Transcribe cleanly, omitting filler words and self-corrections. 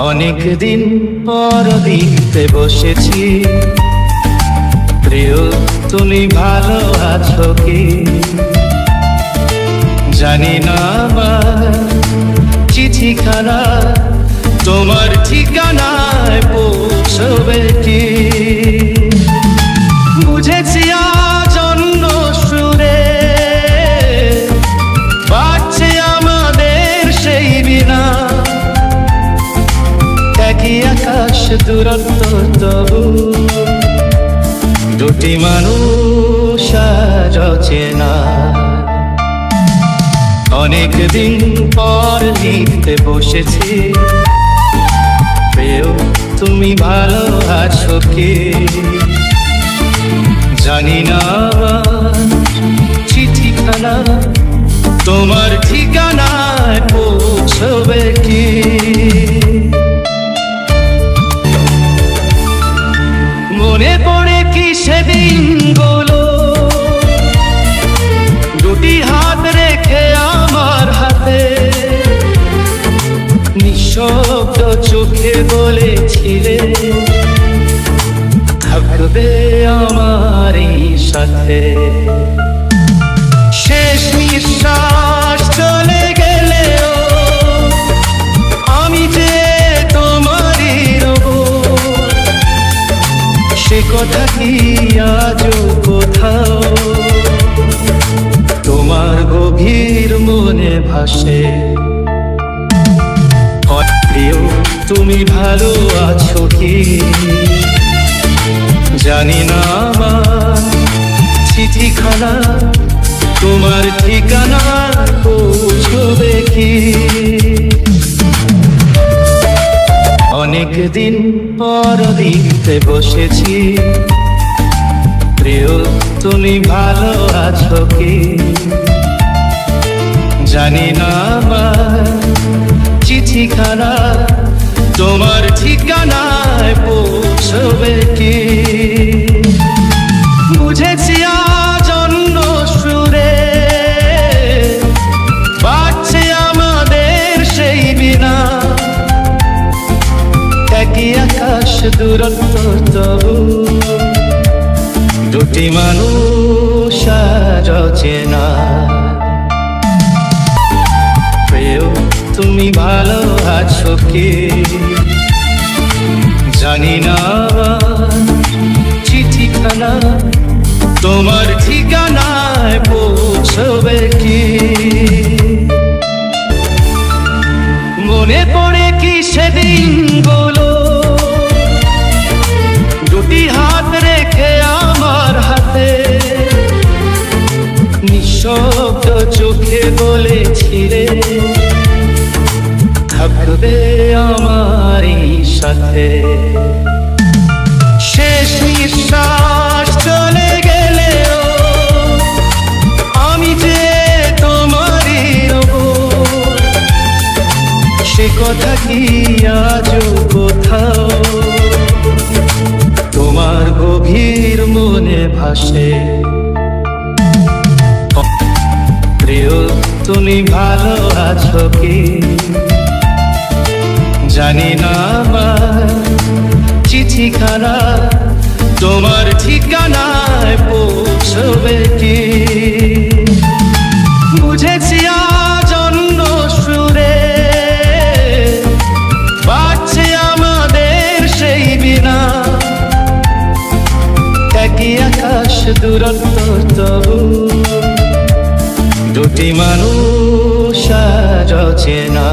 অনেক দিন পর লিখতে বসেছি, প্রিয় তুমি ভালো আছো কি? জানি না আমার চিঠিখানা তোমার ঠিকানায় পৌঁছবে কি। বুঝেছি আজ অন্য সুরে বাজছে আমাদের সেই বিনা, একই আকাশ দূরত্ব তবু দুটি মানুষ আজ অচেনা। অনেক দিন পর লিখতে বসেছি, প্রিয় তুমি ভালো আছো কি? জানি না আমার চিঠিখানা তোমার ঠিকানায় পৌঁছবে কি। মনে পড়ে কি সেদিনগুলো, দুটি হাত রেখে আমার হাতে নিঃশব্দ চোখে বলেছিলে থাকবে আমার এই সাথে। শেষ নিঃশ্বাস চলে গেলেও আমি যে তোমারই রব, সে কথা কি আজও কোথাও তোমার গভীর মনে ভাসে। প্রিয় তুমি ভালো আছো কি? জানি না আমার চিঠিখানা তোমার ঠিকানা পৌঁছবে কি। অনেক দিন পর লিখতে বসেছি, প্রিয় তুমি ভালো আছো কি? জানি না আমার চিঠিখানা তোমার ঠিকানায় পৌঁছবে কি। বুঝেছি আজ অন্য সুরে বাজছে আমাদের সেই বিনা, একই আকাশ দূরত্ব তবু দুটি মানুষ আজ অচেনা। প্রিয় তুমি ভালো আছো কি? জানি না চিঠিখানা তোমার ঠিকানায় পৌঁছবে কি। মনে পড়ে কি সেদিনগুলো, দুটি হাত রেখে আমার হাতে নিঃশব্দ চোখে বলেছিলে থাকবে আমার এই সাথে। শেষ নিঃশ্বাস চলে গেলেও আমি যে তোমারই রব, সে কথা কি আজও কোথাও তোমার গভীর মনে ভাসে। প্রিয় তুমি ভালো আছো কি? জানি না আমার চিঠিখানা তোমার ঠিকানায় পৌঁছবে কি। বুঝেছি আজ অন্য সুরে বাজছে আমাদের সেই বিনা, একই আকাশ দূরত্ব তবু দুটি মানুষ আজ অচেনা।